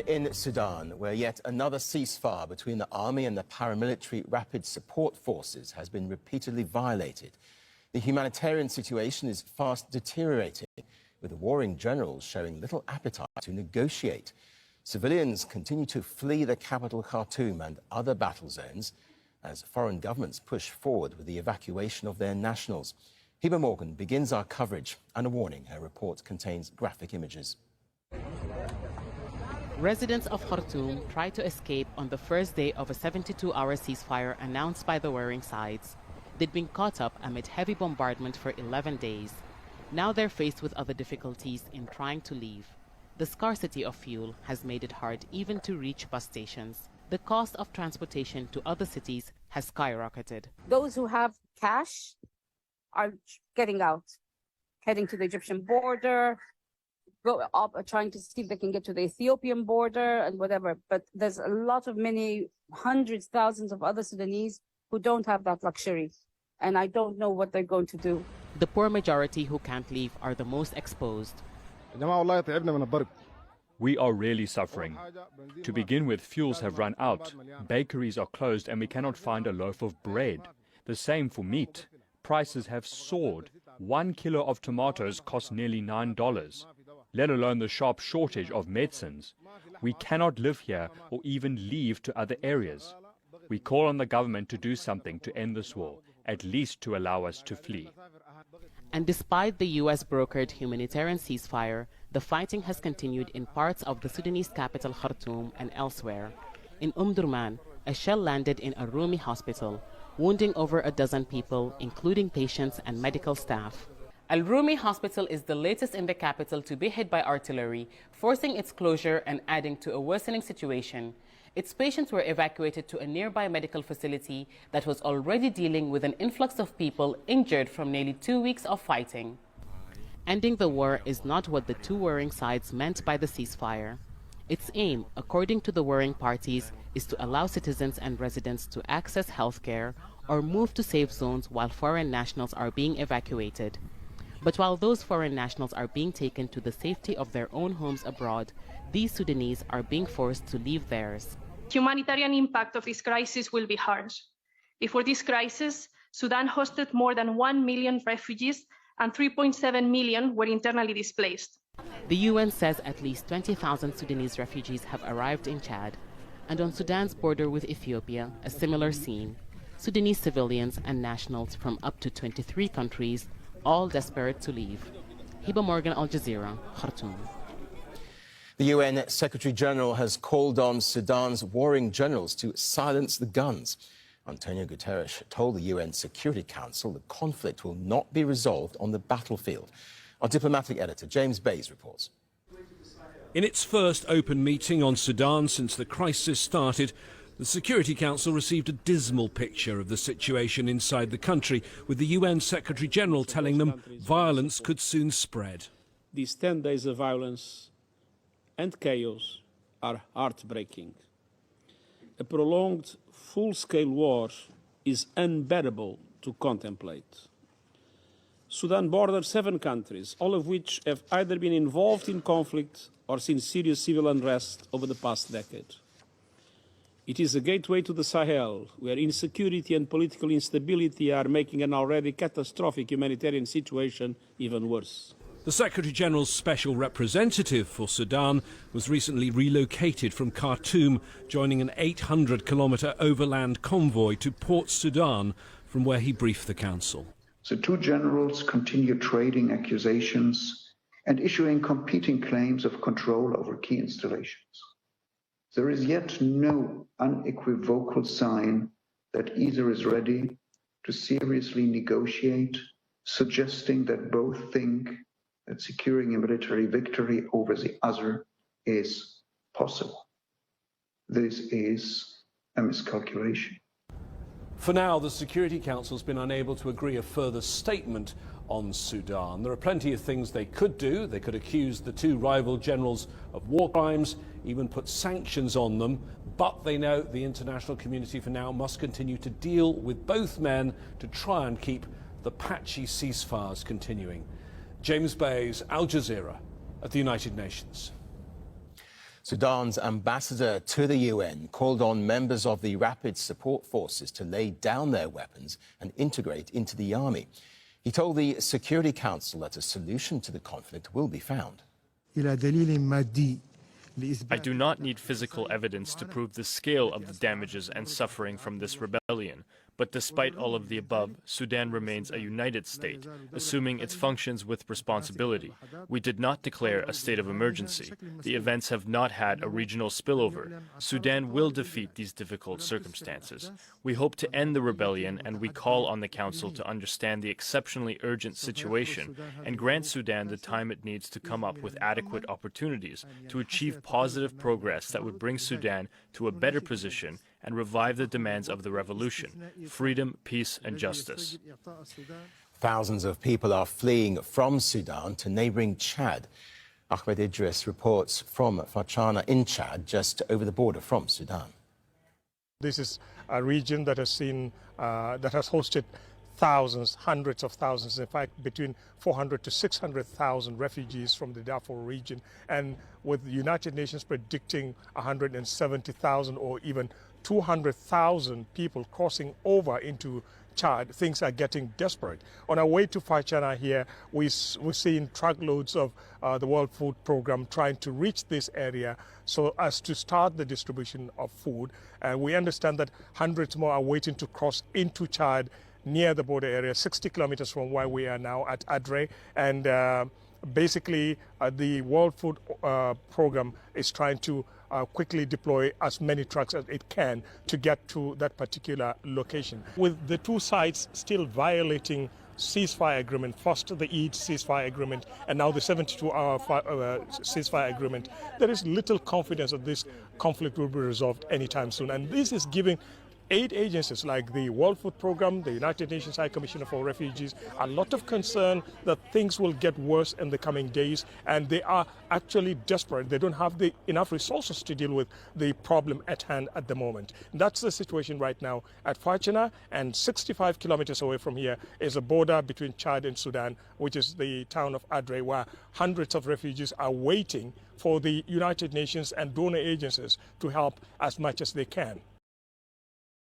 In Sudan, where yet another ceasefire between the army and the paramilitary rapid support forces has been repeatedly violated. The humanitarian situation is fast deteriorating, with the warring generals showing little appetite to negotiate. Civilians continue to flee the capital Khartoum and other battle zones as foreign governments push forward with the evacuation of their nationals. Heba Morgan begins our coverage, and a warning: her report contains graphic images. Residents of Khartoum tried to escape on the first day of a 72-hour ceasefire announced by the warring sides. They'd been caught up amid heavy bombardment for 11 days. Now they're faced with other difficulties in trying to leave. The scarcity of fuel has made it hard even to reach bus stations. The cost of transportation to other cities has skyrocketed. Those who have cash are getting out, heading to the Egyptian border, trying to see if they can get to the Ethiopian border and whatever. But there's a lot of many hundreds, thousands of other Sudanese who don't have that luxury. And I don't know what they're going to do. The poor majority who can't leave are the most exposed. We are really suffering. To begin with, fuels have run out, bakeries are closed, and we cannot find a loaf of bread. The same for meat. Prices have soared. 1 kilo of tomatoes costs nearly $9, let alone the sharp shortage of medicines. We cannot live here or even leave to other areas. We call on the government to do something to end this war, at least to allow us to flee. And despite the U.S. brokered humanitarian ceasefire, the fighting has continued in parts of the Sudanese capital Khartoum and elsewhere. In Durman, a shell landed in a Rumi hospital, wounding over a dozen people, including patients and medical staff. Al Rumi Hospital is the latest in the capital to be hit by artillery, forcing its closure and adding to a worsening situation. Its patients were evacuated to a nearby medical facility that was already dealing with an influx of people injured from nearly 2 weeks of fighting. Ending the war is not what the two warring sides meant by the ceasefire. Its aim, according to the warring parties, is to allow citizens and residents to access health care or move to safe zones while foreign nationals are being evacuated. But while those foreign nationals are being taken to the safety of their own homes abroad, these Sudanese are being forced to leave theirs. Humanitarian impact of this crisis will be harsh. Before this crisis, Sudan hosted more than 1 million refugees and 3.7 million were internally displaced. The UN says at least 20,000 Sudanese refugees have arrived in Chad. And on Sudan's border with Ethiopia, a similar scene. Sudanese civilians and nationals from up to 23 countries, all desperate to leave. Heba Morgan, Al Jazeera, Khartoum. The UN Secretary-General has called on Sudan's warring generals to silence the guns. Antonio Guterres told the UN Security Council the conflict will not be resolved on the battlefield. Our diplomatic editor, James Bays, reports. In its first open meeting on Sudan since the crisis started, the Security Council received a dismal picture of the situation inside the country, with the UN Secretary-General telling them violence could soon spread. These 10 days of violence and chaos are heartbreaking. A prolonged, full-scale war is unbearable to contemplate. Sudan borders 7 countries, all of which have either been involved in conflict or seen serious civil unrest over the past decade. It is a gateway to the Sahel, where insecurity and political instability are making an already catastrophic humanitarian situation even worse. The Secretary-General's special representative for Sudan was recently relocated from Khartoum, joining an 800-kilometre overland convoy to Port Sudan, from where he briefed the Council. The two generals continue trading accusations and issuing competing claims of control over key installations. There is yet no unequivocal sign that either is ready to seriously negotiate, suggesting that both think that securing a military victory over the other is possible. This is a miscalculation. For now, the Security Council's been unable to agree a further statement on Sudan. There are plenty of things they could do. They could accuse the two rival generals of war crimes, even put sanctions on them, but they know the international community for now must continue to deal with both men to try and keep the patchy ceasefires continuing. James Bays, Al Jazeera, at the United Nations. Sudan's ambassador to the UN called on members of the Rapid Support Forces to lay down their weapons and integrate into the army. He told the Security Council that a solution to the conflict will be found. I do not need physical evidence to prove the scale of the damages and suffering from this rebellion. But despite all of the above, Sudan remains a united state, assuming its functions with responsibility. We did not declare a state of emergency. The events have not had a regional spillover. Sudan will defeat these difficult circumstances. We hope to end the rebellion, and we call on the Council to understand the exceptionally urgent situation and grant Sudan the time it needs to come up with adequate opportunities to achieve positive progress that would bring Sudan to a better position and revive the demands of the revolution: freedom, peace, and justice. Thousands of people are fleeing from Sudan to neighbouring Chad. Ahmed Idris reports from Fachana in Chad, just over the border from Sudan. This is a region that has hosted thousands, hundreds of thousands, in fact, between 400 to 600,000 refugees from the Darfur region. And with the United Nations predicting 170,000 or even 200,000 people crossing over into Chad, things are getting desperate. On our way to Fachana here, we're seeing truckloads of the World Food Programme trying to reach this area so as to start the distribution of food. And we understand that hundreds more are waiting to cross into Chad near the border area, 60 kilometers from where we are now at Adre. And basically, the World Food Programme is trying to quickly deploy as many trucks as it can to get to that particular location. With the two sides still violating ceasefire agreement, first the Eid ceasefire agreement and now the 72-hour ceasefire agreement, there is little confidence that this conflict will be resolved anytime soon. And this is giving aid agencies like the World Food Programme, the United Nations High Commissioner for Refugees, a lot of concern that things will get worse in the coming days, and they are actually desperate. They don't have enough resources to deal with the problem at hand at the moment. That's the situation right now at Fachana, and 65 kilometers away from here is a border between Chad and Sudan, which is the town of Adre, where hundreds of refugees are waiting for the United Nations and donor agencies to help as much as they can.